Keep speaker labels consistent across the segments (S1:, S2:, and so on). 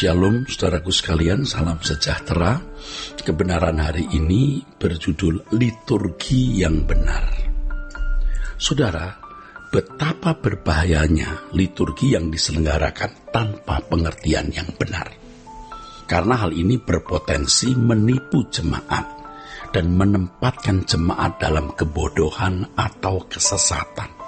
S1: Shalom saudaraku sekalian, salam sejahtera. Kebenaran hari ini berjudul liturgi yang benar. Saudara, betapa berbahayanya liturgi yang diselenggarakan tanpa pengertian yang benar. Karena hal ini berpotensi menipu jemaat dan menempatkan jemaat dalam kebodohan atau kesesatan.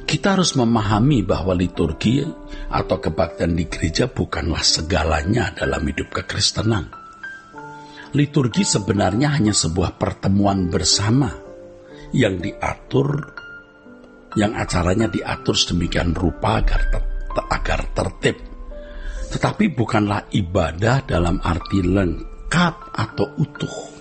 S1: Kita harus memahami bahwa liturgi atau kebaktian di gereja bukanlah segalanya dalam hidup kekristenan. Liturgi sebenarnya hanya sebuah pertemuan bersama yang acaranya diatur sedemikian rupa agar tertib. Tetapi bukanlah ibadah dalam arti lengkap atau utuh.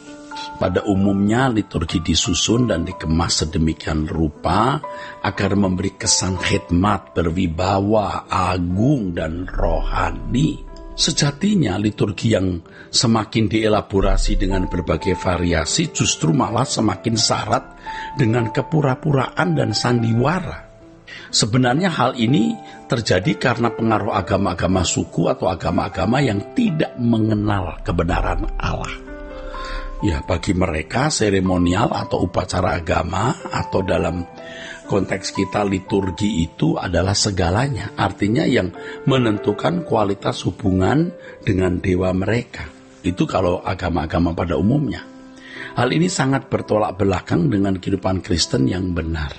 S1: Pada umumnya liturgi disusun dan dikemas sedemikian rupa agar memberi kesan khidmat, berwibawa, agung, dan rohani. Sejatinya liturgi yang semakin dielaborasi dengan berbagai variasi justru malah semakin syarat dengan kepura-puraan dan sandiwara. Sebenarnya hal ini terjadi karena pengaruh agama-agama suku atau agama-agama yang tidak mengenal kebenaran Allah. Ya, bagi mereka seremonial atau upacara agama atau dalam konteks kita liturgi itu adalah segalanya. Artinya yang menentukan kualitas hubungan dengan dewa mereka. Itu kalau agama-agama pada umumnya. Hal ini sangat bertolak belakang dengan kehidupan Kristen yang benar.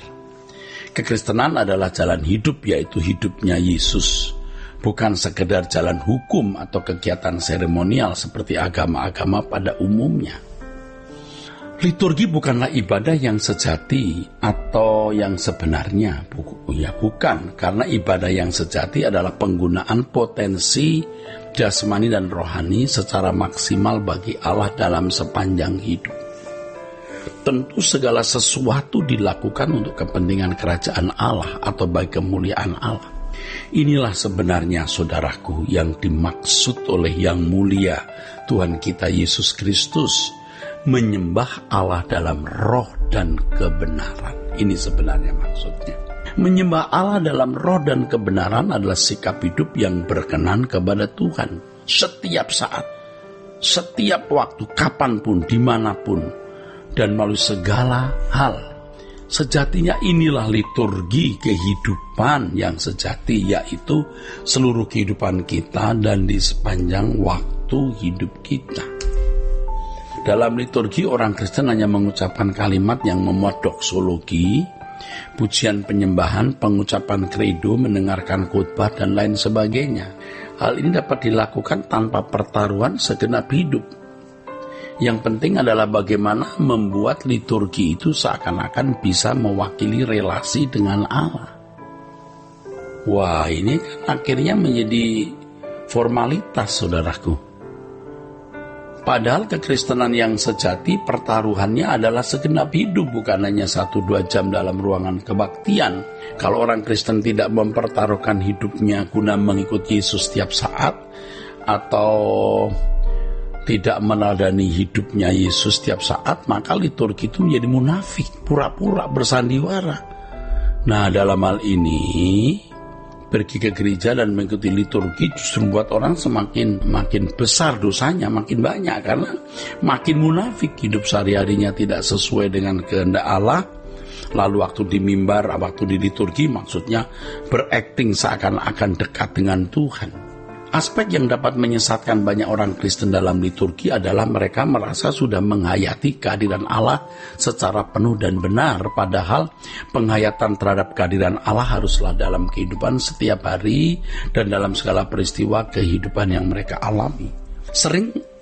S1: Kekristenan adalah jalan hidup, yaitu hidupnya Yesus. Bukan sekedar jalan hukum atau kegiatan seremonial seperti agama-agama pada umumnya. Liturgi bukanlah ibadah yang sejati atau yang sebenarnya. Bukan, karena ibadah yang sejati adalah penggunaan potensi jasmani dan rohani secara maksimal bagi Allah dalam sepanjang hidup. Tentu segala sesuatu dilakukan untuk kepentingan kerajaan Allah atau bagi kemuliaan Allah. Inilah sebenarnya saudaraku yang dimaksud oleh Yang Mulia Tuhan kita Yesus Kristus, menyembah Allah dalam roh dan kebenaran. Ini sebenarnya maksudnya. Menyembah Allah dalam roh dan kebenaran adalah sikap hidup yang berkenan kepada Tuhan. Setiap saat, setiap waktu, kapanpun, dimanapun, dan melalui segala hal. Sejatinya inilah liturgi kehidupan yang sejati, yaitu seluruh kehidupan kita dan di sepanjang waktu hidup kita. Dalam liturgi orang Kristen hanya mengucapkan kalimat yang memuat doksologi, pujian penyembahan, pengucapan kredo, mendengarkan khotbah, dan lain sebagainya. Hal ini dapat dilakukan tanpa pertaruhan segenap hidup. Yang penting adalah bagaimana membuat liturgi itu seakan-akan bisa mewakili relasi dengan Allah. Wah, ini kan akhirnya menjadi formalitas, saudaraku. Padahal kekristenan yang sejati pertaruhannya adalah segenap hidup, bukan hanya 1-2 jam dalam ruangan kebaktian. Kalau orang Kristen tidak mempertaruhkan hidupnya guna mengikuti Yesus setiap saat, atau tidak meneladani hidupnya Yesus setiap saat, maka liturgi itu menjadi munafik, pura-pura bersandiwara. Nah, dalam hal ini pergi ke gereja dan mengikuti liturgi justru membuat orang makin besar dosanya, makin banyak, karena makin munafik. Hidup sehari-harinya tidak sesuai dengan kehendak Allah. Lalu waktu di mimbar, waktu di liturgi, maksudnya berakting seakan-akan dekat dengan Tuhan. Aspek yang dapat menyesatkan banyak orang Kristen dalam liturgi adalah mereka merasa sudah menghayati kehadiran Allah secara penuh dan benar, padahal penghayatan terhadap kehadiran Allah haruslah dalam kehidupan setiap hari dan dalam segala peristiwa kehidupan yang mereka alami. Sering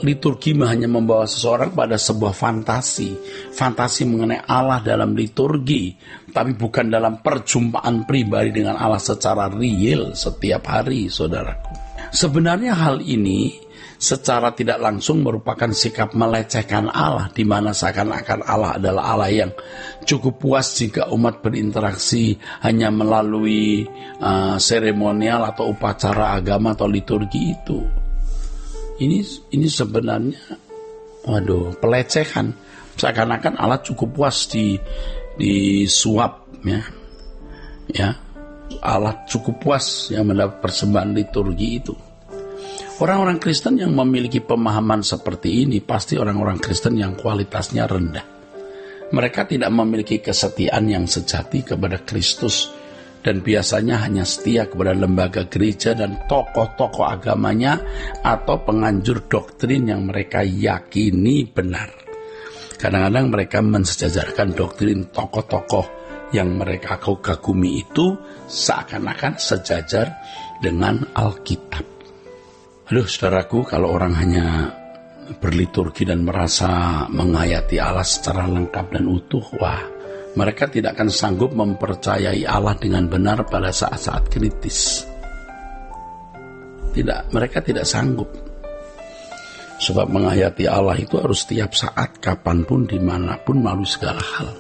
S1: liturgi hanya membawa seseorang pada sebuah fantasi mengenai Allah dalam liturgi, tapi bukan dalam perjumpaan pribadi dengan Allah secara real setiap hari, saudaraku. Sebenarnya hal ini secara tidak langsung merupakan sikap melecehkan Allah, di mana seakan-akan Allah adalah Allah yang cukup puas jika umat berinteraksi hanya melalui seremonial atau upacara agama atau liturgi itu. Ini sebenarnya pelecehan. Seakan-akan Allah cukup puas disuap, Allah cukup puas yang mendapat persembahan liturgi itu. Orang-orang Kristen yang memiliki pemahaman seperti ini pasti orang-orang Kristen yang kualitasnya rendah. Mereka tidak memiliki kesetiaan yang sejati kepada Kristus dan biasanya hanya setia kepada lembaga gereja dan tokoh-tokoh agamanya atau penganjur doktrin yang mereka yakini benar. Kadang-kadang mereka mensejajarkan doktrin tokoh-tokoh yang mereka kagumi itu seakan-akan sejajar dengan Alkitab. Aduh saudaraku, kalau orang hanya berliturgi dan merasa menghayati Allah secara lengkap dan utuh, wah, mereka tidak akan sanggup mempercayai Allah dengan benar pada saat-saat kritis. Tidak, mereka tidak sanggup. Sebab menghayati Allah itu harus setiap saat, kapanpun, dimanapun, melalui segala hal.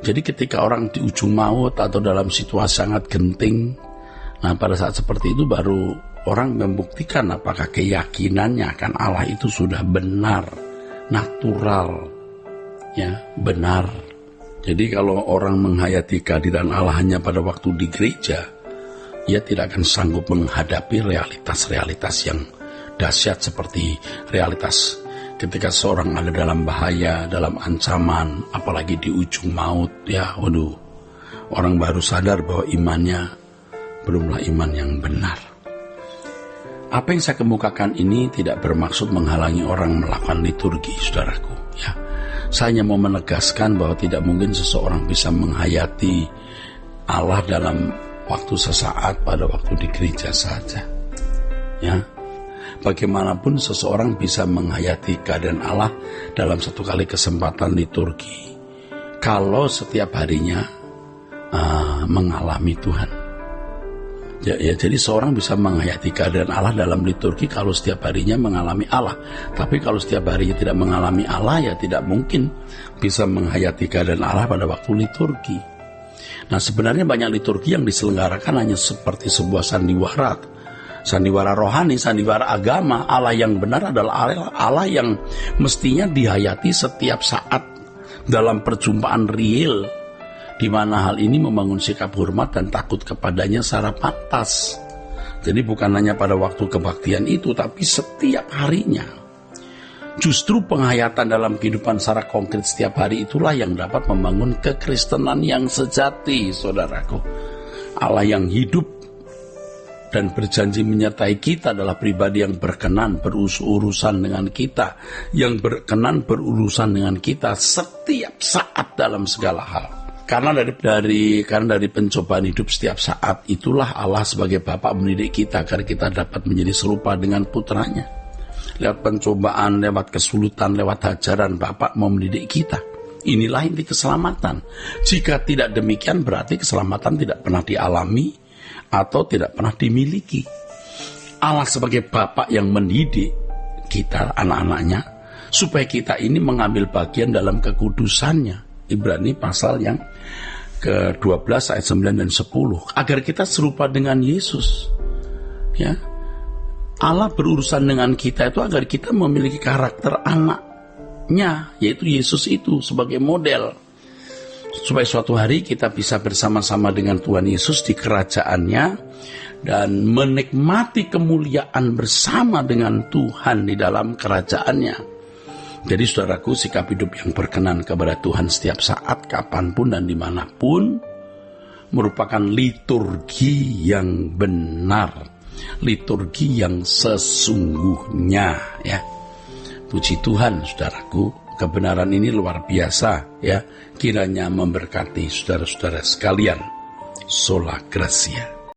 S1: Jadi ketika orang di ujung maut atau dalam situasi sangat genting, nah pada saat seperti itu baru orang membuktikan apakah keyakinannya akan Allah itu sudah benar, natural, ya, benar. Jadi kalau orang menghayati kehadiran Allah hanya pada waktu di gereja, ia tidak akan sanggup menghadapi realitas-realitas yang dahsyat seperti realitas ketika seorang ada dalam bahaya, dalam ancaman, apalagi di ujung maut, ya, waduh, orang baru sadar bahwa imannya belumlah iman yang benar. Apa yang saya kemukakan ini tidak bermaksud menghalangi orang melakukan liturgi, saudaraku. Ya, saya hanya mau menegaskan bahwa tidak mungkin seseorang bisa menghayati Allah dalam waktu sesaat pada waktu di gereja saja. Ya, bagaimanapun seseorang bisa menghayati keadaan Allah dalam satu kali kesempatan liturgi kalau setiap harinya mengalami Tuhan. Ya, jadi seorang bisa menghayati keadaan Allah dalam liturgi kalau setiap harinya mengalami Allah. Tapi kalau setiap harinya tidak mengalami Allah, ya tidak mungkin bisa menghayati keadaan Allah pada waktu liturgi. Nah, sebenarnya banyak liturgi yang diselenggarakan hanya seperti sebuah sandiwara rohani, sandiwara agama. Allah yang benar adalah Allah yang mestinya dihayati setiap saat dalam perjumpaan real, di mana hal ini membangun sikap hormat dan takut kepadanya secara pantas. Jadi bukan hanya pada waktu kebaktian itu, tapi setiap harinya. Justru penghayatan dalam kehidupan secara konkret setiap hari itulah yang dapat membangun kekristenan yang sejati, saudaraku. Allah yang hidup dan berjanji menyertai kita adalah pribadi yang berkenan berurusan dengan kita, yang berkenan berurusan dengan kita setiap saat dalam segala hal. Karena dari pencobaan hidup setiap saat itulah Allah sebagai Bapa mendidik kita agar kita dapat menjadi serupa dengan putranya. Lewat pencobaan, lewat kesulitan, lewat hajaran Bapa mau mendidik kita. Inilah inti keselamatan. Jika tidak demikian berarti keselamatan tidak pernah dialami atau tidak pernah dimiliki. Allah sebagai Bapa yang mendidik kita, anak-anaknya, supaya kita ini mengambil bagian dalam kekudusannya. Ibrani pasal yang ke-12 ayat 9 dan 10. Agar kita serupa dengan Yesus. Ya. Allah berurusan dengan kita itu agar kita memiliki karakter anaknya, yaitu Yesus itu sebagai model. Supaya suatu hari kita bisa bersama-sama dengan Tuhan Yesus di kerajaannya dan menikmati kemuliaan bersama dengan Tuhan di dalam kerajaannya. Jadi saudaraku, sikap hidup yang berkenan kepada Tuhan setiap saat, kapanpun dan dimanapun merupakan liturgi yang benar, liturgi yang sesungguhnya, ya. Puji Tuhan, saudaraku, kebenaran ini luar biasa, ya. Kiranya memberkati saudara-saudara sekalian. Sola Gracia.